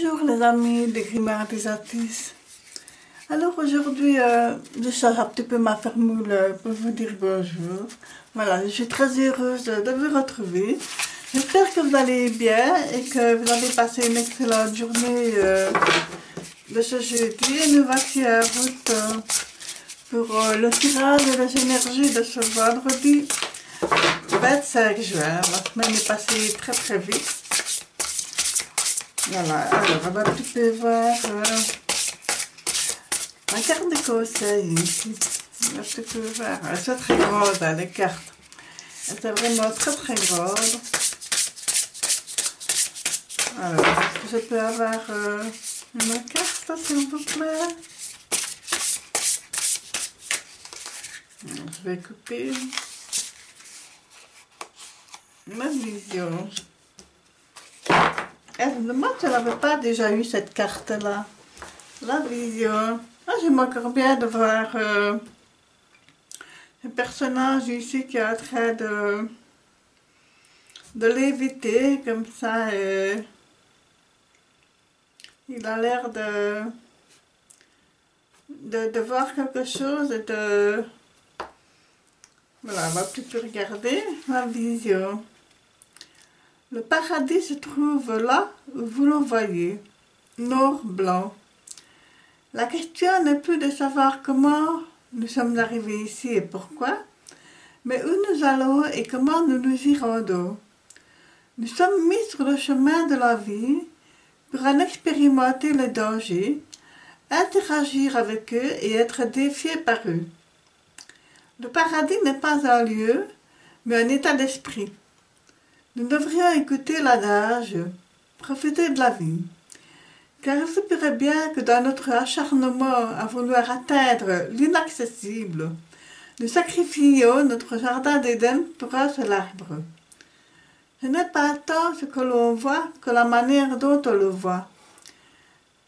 Bonjour les amis des Grimardisattis. Alors aujourd'hui, je change un petit peu ma formule pour vous dire bonjour. Voilà, je suis très heureuse de vous retrouver. J'espère que vous allez bien et que vous avez passé une excellente journée de ce jeudi. Et nous voici en route pour le tirage des énergies de ce vendredi 25 juin. La semaine est passée très très vite. Voilà, alors on va un petit peu voir la carte de conseil ici. On va un petit peu voir. Elles sont très grandes, hein, les cartes. Elles sont vraiment très très grandes. Alors, est-ce que je peux avoir une carte, s'il vous plaît? Je vais couper ma vision. Je me demande si je n'avais pas déjà eu cette carte-là. La vision. Ah, j'aime encore bien de voir un personnage ici qui est en train de léviter comme ça. Il a l'air de voir quelque chose et de... Voilà, on va un petit peu regarder la vision. Le paradis se trouve là où vous le voyez, noir blanc. La question n'est plus de savoir comment nous sommes arrivés ici et pourquoi, mais où nous allons et comment nous nous y rendons. Nous sommes mis sur le chemin de la vie pour en expérimenter les dangers, interagir avec eux et être défiés par eux. Le paradis n'est pas un lieu, mais un état d'esprit. Nous devrions écouter l'adage, profiter de la vie. Car il se pourrait bien que dans notre acharnement à vouloir atteindre l'inaccessible, nous sacrifions notre jardin d'Éden pour un seul arbre. Ce n'est pas tant ce que l'on voit que la manière dont on le voit.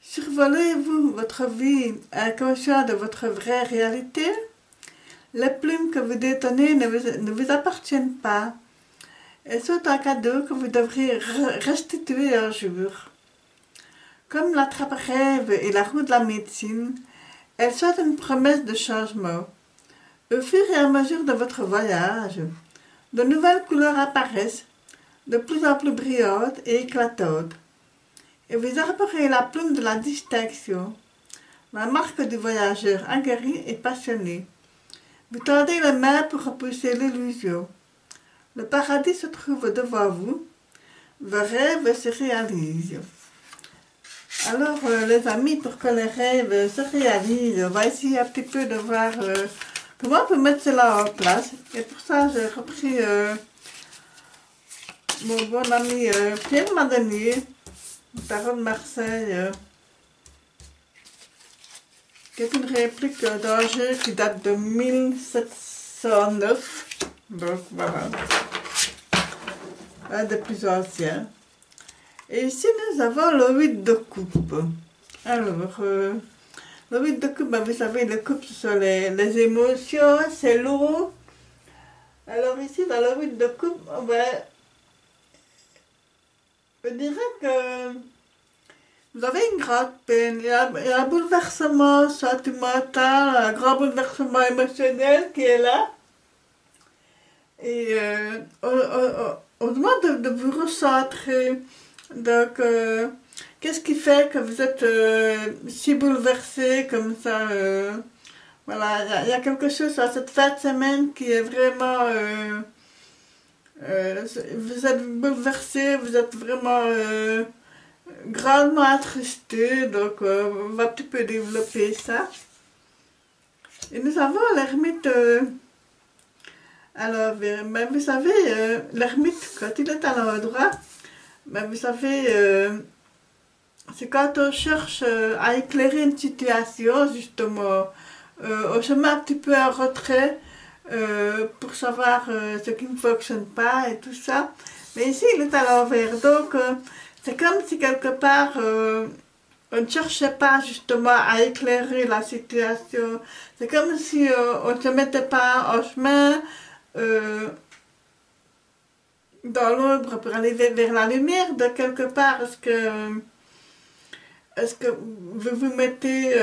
Survolez-vous votre vie inconscient de votre vraie réalité? Les plumes que vous détenez ne vous appartiennent pas. Elles sont un cadeau que vous devrez restituer un jour. Comme la trappe-rêve et la roue de la médecine, elles sont une promesse de changement. Au fur et à mesure de votre voyage, de nouvelles couleurs apparaissent, de plus en plus brillantes et éclatantes. Et vous arborez la plume de la distinction, la marque du voyageur aguerri et passionné. Vous tendez les mains pour repousser l'illusion. Le paradis se trouve devant vous, vos rêves se réalisent. Alors les amis, pour que les rêves se réalisent, on va essayer un petit peu de voir comment on peut mettre cela en place. Et pour ça, j'ai repris mon bon ami Pierre Madenier, tarot de Marseille, qui est une réplique d'un jeu qui date de 1709. Donc voilà, un des plus anciens. Et ici, nous avons le 8 de coupe. Alors, le 8 de coupe, vous savez, le coupe, ce sont les émotions, c'est l'eau. Alors ici, dans le 8 de coupe, je dirais que vous avez une grande peine. Il y a un bouleversement sentimental, un grand bouleversement émotionnel qui est là. Et on demande de vous recentrer. Donc, qu'est-ce qui fait que vous êtes si bouleversé comme ça? Voilà, il y a quelque chose à cette fin de semaine qui est vraiment... vous êtes bouleversé, vous êtes vraiment grandement attristé. Donc, on va un petit peu développer ça. Et nous avons l'ermite... alors, mais vous savez, l'ermite, quand il est à l'endroit... Mais vous savez, c'est quand on cherche à éclairer une situation, justement, on se met un petit peu en retrait pour savoir ce qui ne fonctionne pas et tout ça. Mais ici, il est à l'envers. Donc, c'est comme si quelque part, on ne cherchait pas justement à éclairer la situation. C'est comme si on ne se mettait pas en chemin dans l'ombre pour aller vers la lumière de quelque part, parce que est-ce que vous vous mettez,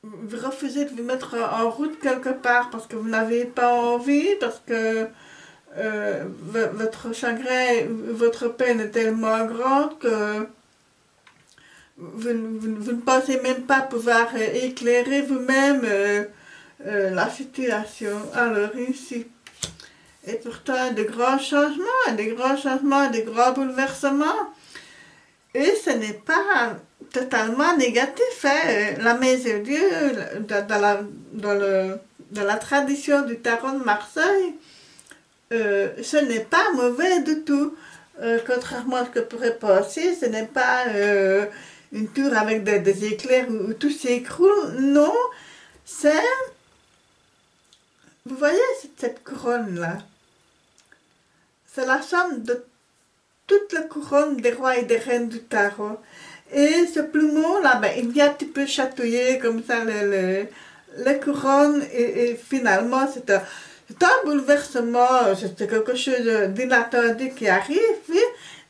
vous refusez de vous mettre en route quelque part parce que vous n'avez pas envie, parce que votre chagrin, votre peine est tellement grande que vous ne pensez même pas pouvoir éclairer vous-même la situation. Alors ici, et pourtant de grands changements, des grands changements, des grands bouleversements. Et ce n'est pas totalement négatif. Hein. La Messe de Dieu, dans la tradition du tarot de Marseille, ce n'est pas mauvais du tout. Contrairement à ce que pourrait penser, ce n'est pas une tour avec des éclairs où tout s'écroule. Non, c'est... Vous voyez cette couronne-là? C'est la somme de toute la couronne des rois et des reines du tarot. Et ce plumeau-là, ben, il vient un petit peu chatouiller comme ça les couronnes. Et finalement, c'est un bouleversement, c'est quelque chose d'inattendu qui arrive, oui,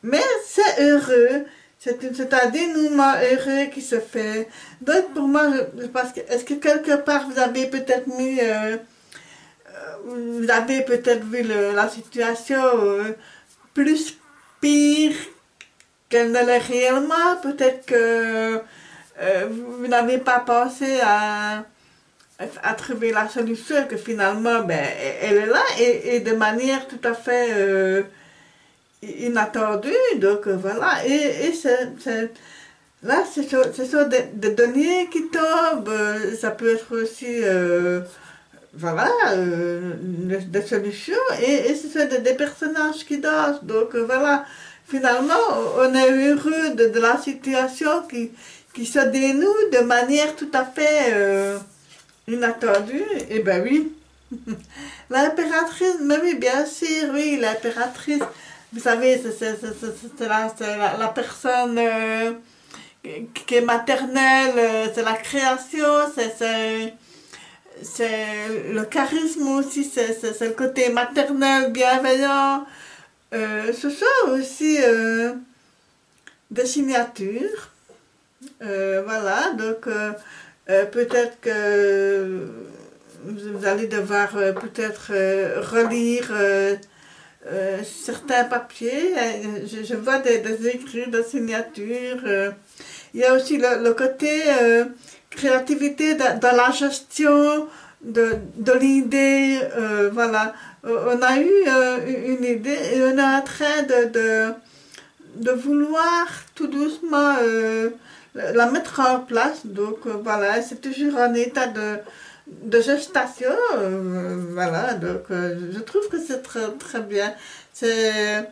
mais c'est heureux. C'est un dénouement heureux qui se fait. Donc pour moi, je pense que, est-ce que quelque part vous avez peut-être mis... vous avez peut-être vu la situation plus pire qu'elle ne l'est réellement. Peut-être que vous n'avez pas pensé à trouver la solution, que finalement, ben, elle est là et de manière tout à fait inattendue. Donc voilà, et là, ce sont des données qui tombent. Ça peut être aussi... voilà, des solutions, et ce sont des personnages qui dansent. Donc voilà, finalement, on est heureux de la situation qui se dénoue de manière tout à fait inattendue. Et ben oui, l'impératrice, mais oui, bien sûr, oui, l'impératrice, vous savez, c'est la personne qui est maternelle, c'est la création, c'est le charisme aussi, c'est le côté maternel, bienveillant. Ce sont aussi des signatures. Voilà, donc peut-être que vous allez devoir peut-être relire certains papiers. Je vois des écrits de signatures. Il y a aussi le côté... créativité dans la gestion de l'idée, voilà. On a eu une idée et on est en train de vouloir tout doucement la mettre en place. Donc voilà, c'est toujours en état de gestation. Voilà, donc je trouve que c'est très, très bien. C'est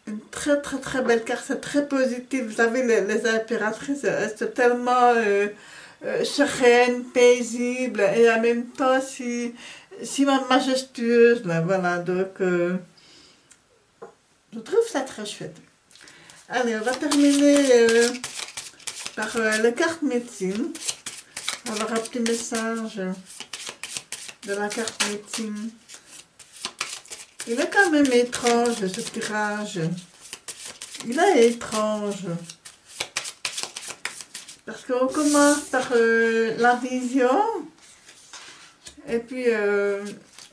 une très, très, très belle carte, c'est très positif. Vous savez, les impératrices, elles sont tellement... sereine, paisible et en même temps si majestueuse. Là, voilà, donc je trouve ça très chouette. Allez, on va terminer par la carte médecine. Alors, un petit message de la carte médecine. Il est quand même étrange ce tirage. Il est étrange. Parce qu'on commence par la vision, et puis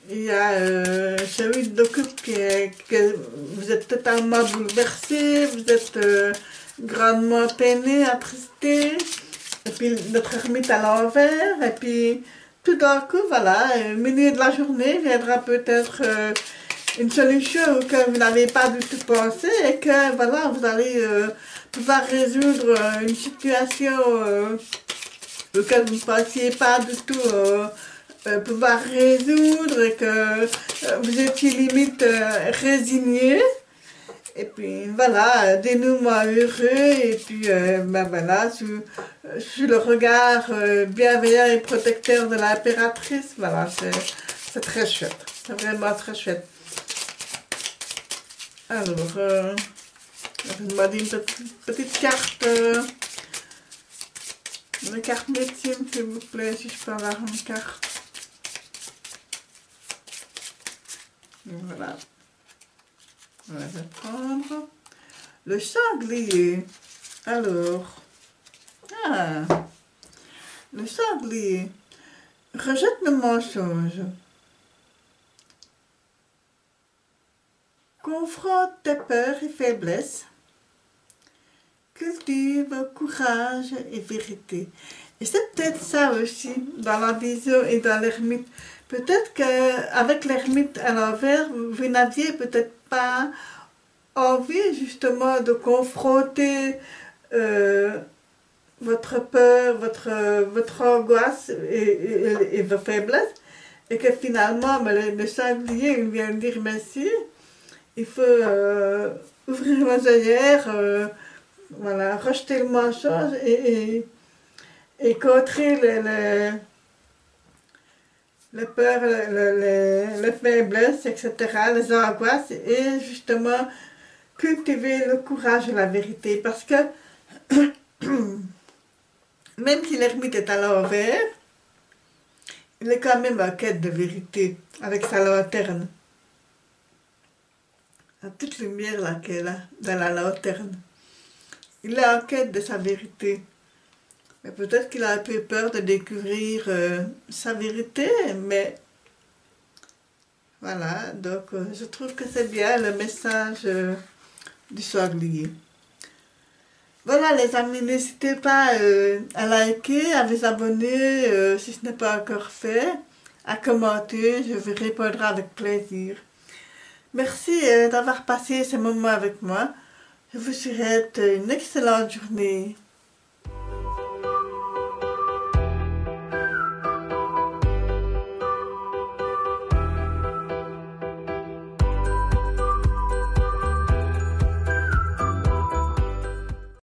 il y a celui de coupe que vous êtes totalement bouleversé, vous êtes grandement peiné, attristé, et puis notre ermite à l'envers, et puis tout d'un coup, voilà, au milieu de la journée viendra peut-être une solution auquel vous n'avez pas du tout pensé, et que voilà, vous allez... pouvoir résoudre une situation auquel vous ne pensiez pas du tout pouvoir résoudre et que vous étiez limite résigné. Et puis voilà, dénouement heureux et puis ben voilà, sous le regard bienveillant et protecteur de l'impératrice. Voilà, c'est très chouette, c'est vraiment très chouette. Alors... je m'a dit une petite carte, une carte médecine s'il vous plaît, si je peux avoir une carte. Voilà. On va prendre. Le sanglier. Alors. Ah. Le sanglier. Rejette le mensonge. Confronte tes peurs et faiblesses. Cultive courage et vérité. Et c'est peut-être ça aussi dans la vision et dans l'ermite. Peut-être qu'avec l'ermite à l'envers, vous n'aviez peut-être pas envie justement de confronter votre peur, votre angoisse et vos faiblesses. Et que finalement, le sanglier vient dire merci. Il faut ouvrir les œillères, voilà, rejeter le mensonge et contrer les peurs, les faiblesses, etc., les angoisses, et justement cultiver le courage et la vérité. Parce que même si l'ermite est à l'envers, il est quand même en quête de vérité avec sa lanterne. La petite lumière là qu'elle a dans la lanterne. Il est en quête de sa vérité. Mais peut-être qu'il a un peu peur de découvrir sa vérité, mais voilà, donc je trouve que c'est bien le message du sanglier. Voilà les amis, n'hésitez pas à liker, à vous abonner si ce n'est pas encore fait, à commenter, je vous répondrai avec plaisir. Merci d'avoir passé ce moment avec moi. Je vous souhaite une excellente journée.